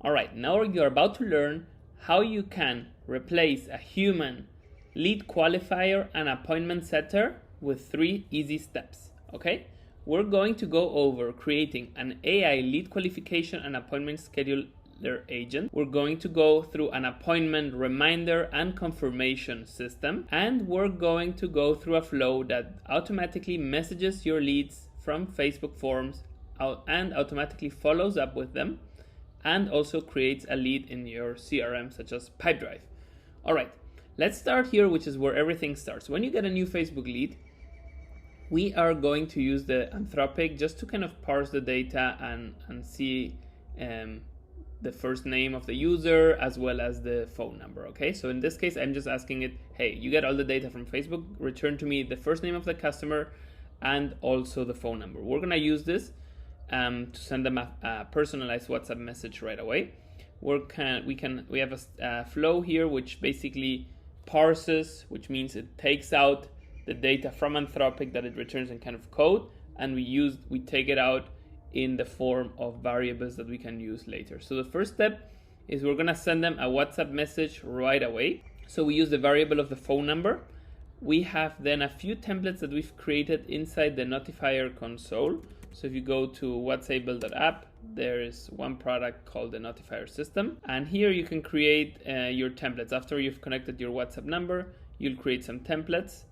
All right, now you're about to learn how you can replace a human lead qualifier and appointment setter with 3 easy steps, okay? We're going to go over creating an AI lead qualification and appointment scheduler agent. We're going to go through an appointment reminder and confirmation system, and we're going to go through a flow that automatically messages your leads from Facebook forms and automatically follows up with them, and also creates a lead in your CRM such as Pipedrive. All right, let's start here, which is where everything starts. When you get a new Facebook lead, we are going to use the Anthropic just to kind of parse the data and see the first name of the user as well as the phone number, okay? So in this case, I'm just asking it, hey, you get all the data from Facebook, return to me the first name of the customer and also the phone number. We're gonna use this to send them a personalized WhatsApp message right away. We have a flow here which basically parses, which means it takes out the data from Anthropic that it returns in kind of code, and we take it out in the form of variables that we can use later. So the first step is we're gonna send them a WhatsApp message right away. So we use the variable of the phone number. We have then a few templates that we've created inside the notifier console. So if you go to whatsable.app, there is one product called the notifier system. And here you can create your templates. After you've connected your WhatsApp number, you'll create some templates.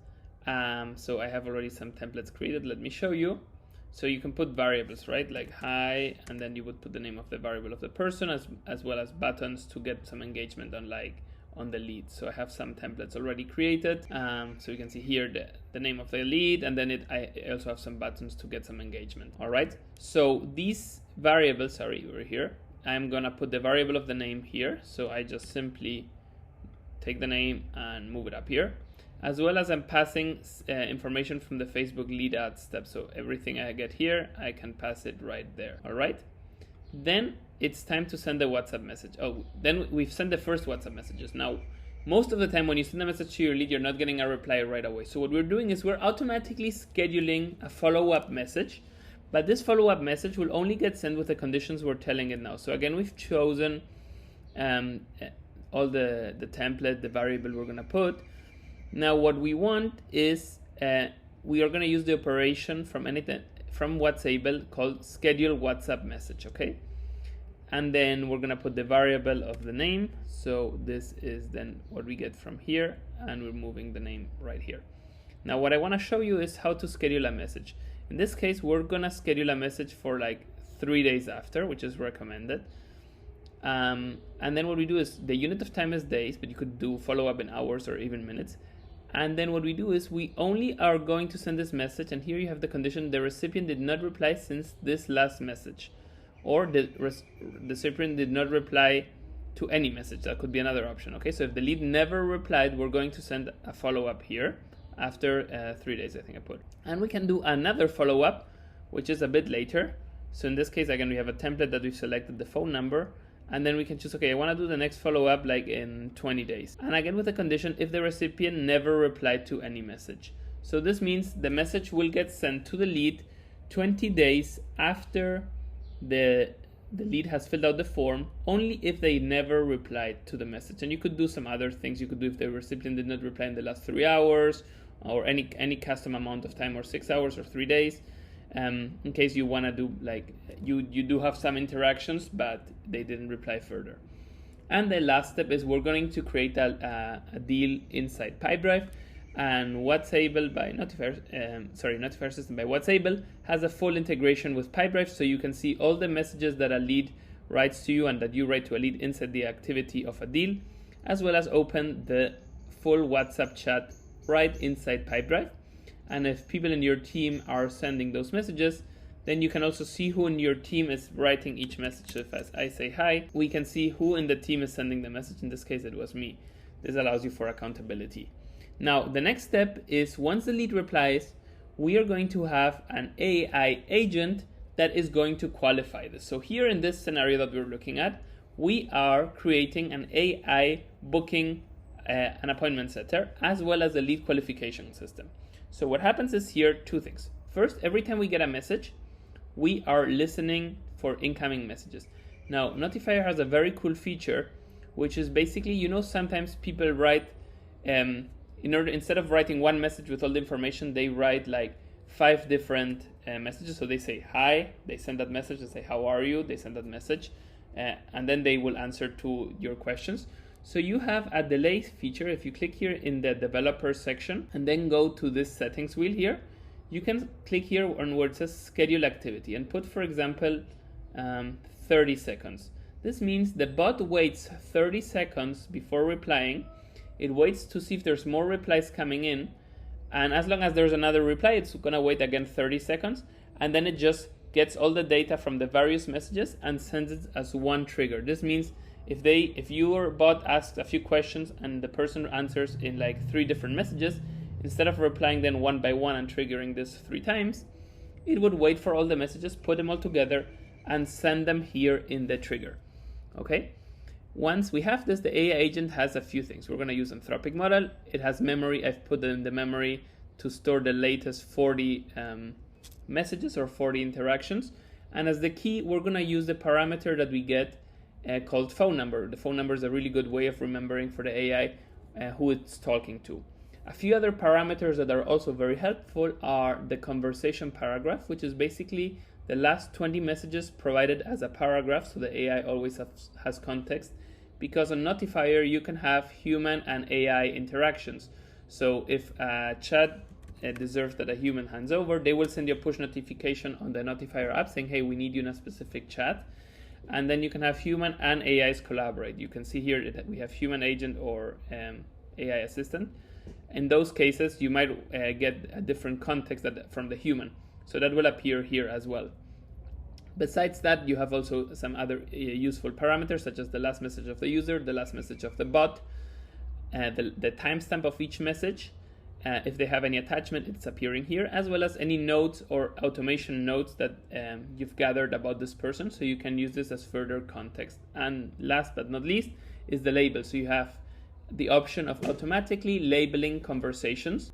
So I have already some templates created. Let me show you. So you can put variables, right? Like hi, and then you would put the name of the variable of the person as well as buttons to get some engagement on the lead. So I have some templates already created. So you can see here the name of the lead, and then I also have some buttons to get some engagement. All right. So these variables, over here, I'm gonna put the variable of the name here. So I just simply take the name and move it up here, as well as I'm passing information from the Facebook lead ad step. So everything I get here, I can pass it right there. All right. Then it's time to send the WhatsApp message. Then we've sent the first WhatsApp messages. Now, most of the time when you send a message to your lead, you're not getting a reply right away. So what we're doing is we're automatically scheduling a follow-up message, but this follow-up message will only get sent with the conditions we're telling it now. So again, we've chosen all the template, the variable we're gonna put. Now what we want is we are gonna use the operation from Whatsable called schedule WhatsApp message, okay? And then we're gonna put the variable of the name. So this is then what we get from here, and we're moving the name right here. Now what I wanna show you is how to schedule a message. In this case, we're gonna schedule a message for like 3 days after, which is recommended. And then what we do is the unit of time is days, but you could do follow up in hours or even minutes. And then what we do is we only are going to send this message, and here you have the condition: the recipient did not reply since this last message, or the recipient did not reply to any message. That could be another option, okay? So if the lead never replied, we're going to send a follow-up here after 3 days, I think I put. And we can do another follow-up, which is a bit later. So in this case, again, we have a template that we've selected the phone number, and then we can choose, okay, I want to do the next follow-up like in 20 days. And again, with the condition, if the recipient never replied to any message. So this means the message will get sent to the lead 20 days after the lead has filled out the form, only if they never replied to the message. And you could do some other things. You could do if the recipient did not reply in the last 3 hours, or any custom amount of time, or 6 hours or 3 days. In case you want to do like you do have some interactions but they didn't reply further. And the last step is we're going to create a deal inside Pipedrive, and Whatsable by Notifier system by Whatsable has a full integration with Pipedrive, so you can see all the messages that a lead writes to you and that you write to a lead inside the activity of a deal, as well as open the full WhatsApp chat right inside Pipedrive. And if people in your team are sending those messages, then you can also see who in your team is writing each message. So if I say hi, we can see who in the team is sending the message. In this case, it was me. This allows you for accountability. Now, the next step is once the lead replies, we are going to have an AI agent that is going to qualify this. So here in this scenario that we're looking at, we are creating an AI booking an appointment setter, as well as a lead qualification system. So what happens is here 2 things. First, every time we get a message, we are listening for incoming messages. Now, Notifier has a very cool feature, which is basically, you know, sometimes people write, instead of writing one message with all the information, they write like 5 different messages. So they say hi, they send that message, they say how are you, they send that message, and then they will answer to your questions. So you have a delay feature. If you click here in the developer section and then go to this settings wheel here, you can click here on where it says schedule activity and put, for example, 30 seconds. This means the bot waits 30 seconds before replying. It waits to see if there's more replies coming in, and as long as there's another reply, it's gonna wait again 30 seconds, and then it just gets all the data from the various messages and sends it as one trigger. This means if your bot asks a few questions and the person answers in like 3 different messages, instead of replying then one by one and triggering this 3 times, it would wait for all the messages, put them all together, and send them here in the trigger. Okay. Once we have this, the AI agent has a few things. We're going to use Anthropic model. It has memory. I've put in the memory to store the latest 40 messages or 40 interactions. And as the key, we're going to use the parameter that we get called phone number. The phone number is a really good way of remembering for the AI who it's talking to. A few other parameters that are also very helpful are the conversation paragraph, which is basically the last 20 messages provided as a paragraph, so the AI always has context. Because on Notifier, you can have human and AI interactions. So if a chat deserves that a human hands over, they will send you a push notification on the Notifier app saying, hey, we need you in a specific chat. And then you can have human and AIs collaborate. You can see here that we have human agent or AI assistant. In those cases, you might get a different context from the human. So that will appear here as well. Besides that, you have also some other useful parameters, such as the last message of the user, the last message of the bot, the timestamp of each message. If they have any attachment, it's appearing here, as well as any notes or automation notes that you've gathered about this person. So you can use this as further context. And last but not least is the label. So you have the option of automatically labeling conversations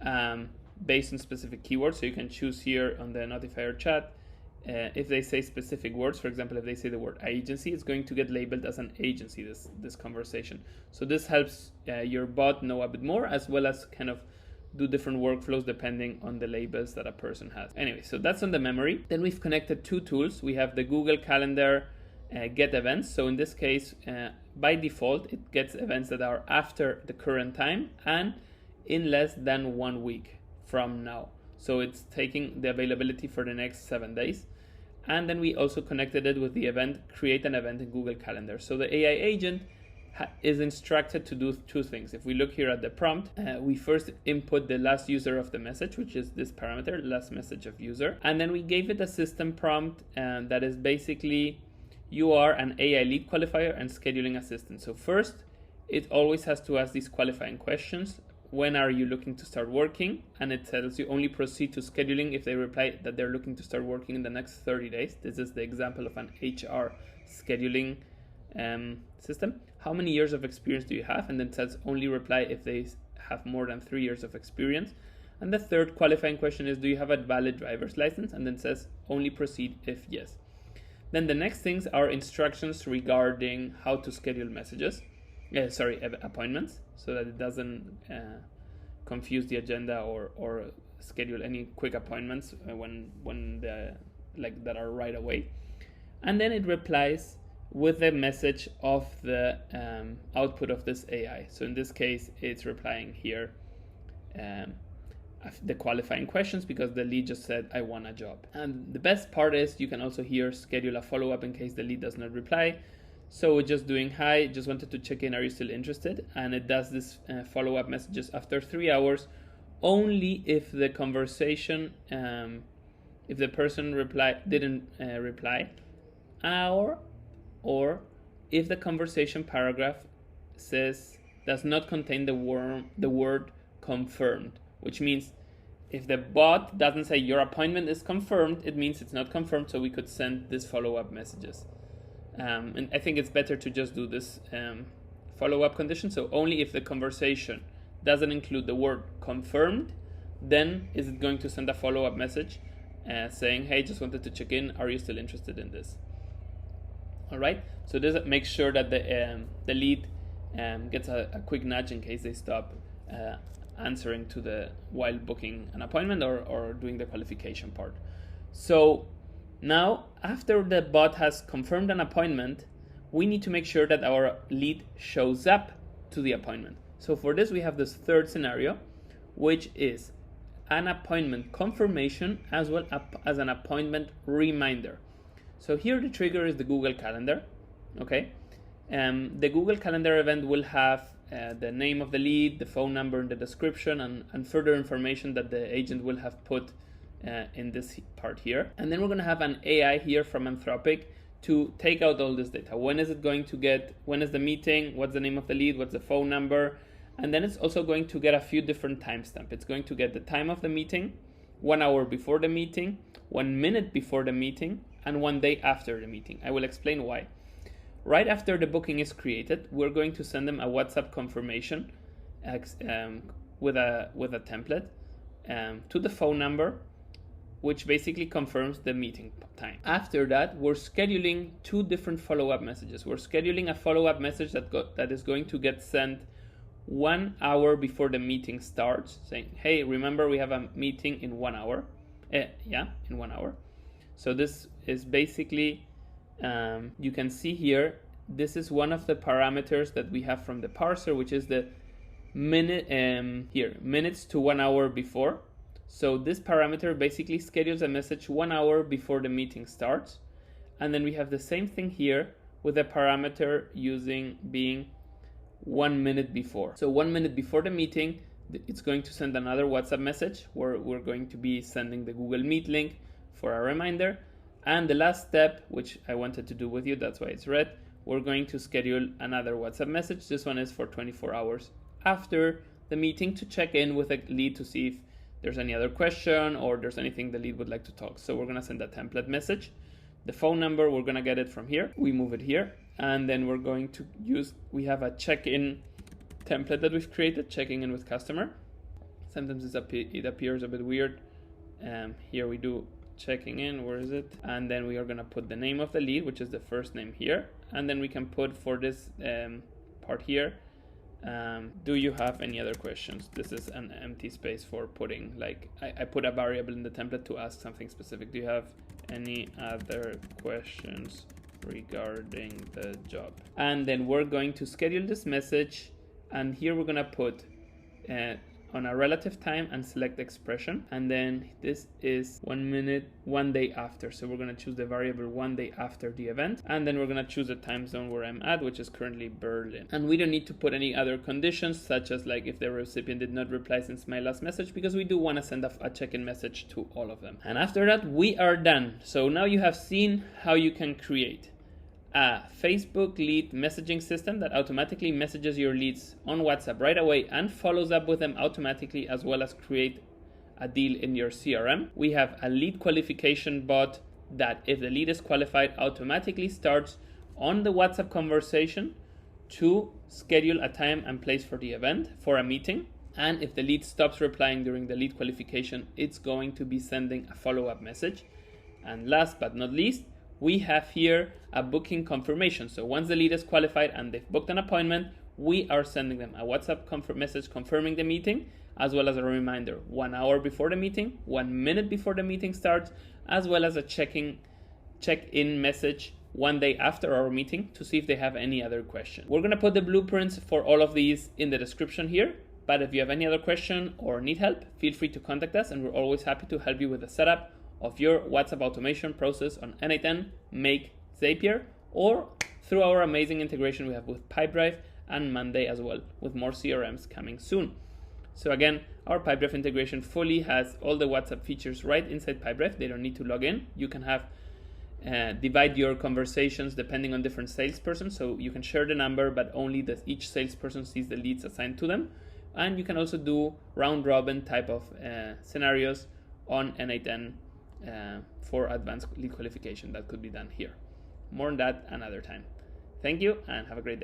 based on specific keywords. So you can choose here on the Notifier chat if they say specific words. For example, if they say the word agency, it's going to get labeled as an agency, this conversation. So this helps your bot know a bit more, as well as kind of do different workflows depending on the labels that a person has. Anyway, so that's on the memory. Then we've connected 2 tools. We have the Google Calendar get events. So in this case, by default, it gets events that are after the current time and in less than 1 week from now. So it's taking the availability for the next 7 days. And then we also connected it with the event, create an event in Google Calendar. So the AI agent is instructed to do 2 things. If we look here at the prompt, we first input the last user of the message, which is this parameter, last message of user. And then we gave it a system prompt that is basically, you are an AI lead qualifier and scheduling assistant. So first, it always has to ask these qualifying questions. When are you looking to start working? And it tells you only proceed to scheduling if they reply that they're looking to start working in the next 30 days. This is the example of an HR scheduling system. How many years of experience do you have? And then it says only reply if they have more than 3 years of experience. And the third qualifying question is, do you have a valid driver's license? And then it says only proceed if yes. Then the next things are instructions regarding how to schedule appointments, so that it doesn't confuse the agenda or schedule any quick appointments when that are right away. And then it replies with the message of the output of this AI. So in this case, it's replying here the qualifying questions because the lead just said, I want a job. And the best part is you can also here schedule a follow-up in case the lead does not reply. So we're just doing, hi, just wanted to check in, are you still interested? And it does this follow-up messages after 3 hours, only if the conversation, if the person didn't reply, or if the conversation paragraph does not contain the word confirmed, which means if the bot doesn't say your appointment is confirmed, it means it's not confirmed, so we could send this follow-up messages. And I think it's better to just do this follow-up condition. So only if the conversation doesn't include the word confirmed, then is it going to send a follow-up message saying, hey, just wanted to check in, are you still interested in this? All right, so this makes sure that the lead gets a quick nudge in case they stop answering to the while booking an appointment or doing the qualification part. So now, after the bot has confirmed an appointment, we need to make sure that our lead shows up to the appointment. So for this, we have this third scenario, which is an appointment confirmation as well as an appointment reminder. So here the trigger is the Google Calendar, okay? The Google Calendar event will have the name of the lead, the phone number in the description, and further information that the agent will have put in this part here. And then we're gonna have an AI here from Anthropic to take out all this data. When is it going to get, when is the meeting, what's the name of the lead, what's the phone number, and then it's also going to get a few different timestamps. It's going to get the time of the meeting, 1 hour before the meeting, 1 minute before the meeting, and 1 day after the meeting. I will explain why. Right after the booking is created, we're going to send them a WhatsApp confirmation with a template to the phone number, which basically confirms the meeting time. After that, we're scheduling 2 different follow-up messages. We're scheduling a follow-up message that is going to get sent 1 hour before the meeting starts, saying, hey, remember we have a meeting in 1 hour. In 1 hour. So this is basically, you can see here, this is one of the parameters that we have from the parser, which is the minutes to 1 hour before. So this parameter basically schedules a message 1 hour before the meeting starts. And then we have the same thing here with a parameter being 1 minute before. So 1 minute before the meeting, it's going to send another WhatsApp message where we're going to be sending the Google Meet link for a reminder. And the last step, which I wanted to do with you, that's why it's red, we're going to schedule another WhatsApp message. This one is for 24 hours after the meeting to check in with a lead to see if there's any other question or there's anything the lead would like to talk. So we're gonna send a template message. The phone number, we're gonna get it from here. We move it here, and then we're going to we have a check-in template that we've created, checking in with customer. Sometimes it appears a bit weird. Here we do checking in, where is it? And then we are gonna put the name of the lead, which is the first name here. And then we can put for this part here, do you have any other questions? This is an empty space for putting, like, I put a variable in the template to ask something specific. Do you have any other questions regarding the job? And then we're going to schedule this message, and here we're gonna put on a relative time and select expression, and then this is 1 minute 1 day after. So we're going to choose the variable 1 day after the event, and then we're going to choose the time zone where I'm at, which is currently Berlin. And we don't need to put any other conditions, such as like if the recipient did not reply since my last message, because we do want to send a check-in message to all of them. And after that, we are done. So now you have seen how you can create a Facebook lead messaging system that automatically messages your leads on WhatsApp right away and follows up with them automatically, as well as create a deal in your CRM. We have a lead qualification bot that, if the lead is qualified, automatically starts on the WhatsApp conversation to schedule a time and place for the event, for a meeting. And if the lead stops replying during the lead qualification, it's going to be sending a follow-up message. And last but not least, we have here a booking confirmation. So once the lead is qualified and they've booked an appointment, we are sending them a WhatsApp message confirming the meeting, as well as a reminder 1 hour before the meeting, 1 minute before the meeting starts, as well as a check-in message 1 day after our meeting to see if they have any other question. We're gonna put the blueprints for all of these in the description here, but if you have any other question or need help, feel free to contact us, and we're always happy to help you with the setup of your WhatsApp automation process on N8N, Make, Zapier, or through our amazing integration we have with Pipedrive and Monday as well, with more CRMs coming soon. So again, our Pipedrive integration fully has all the WhatsApp features right inside Pipedrive. They don't need to log in. You can have divide your conversations depending on different salespersons, so you can share the number, but only each salesperson sees the leads assigned to them. And you can also do round robin type of scenarios on N8N for advanced lead qualification. That could be done here. More on that another time. Thank you and have a great day.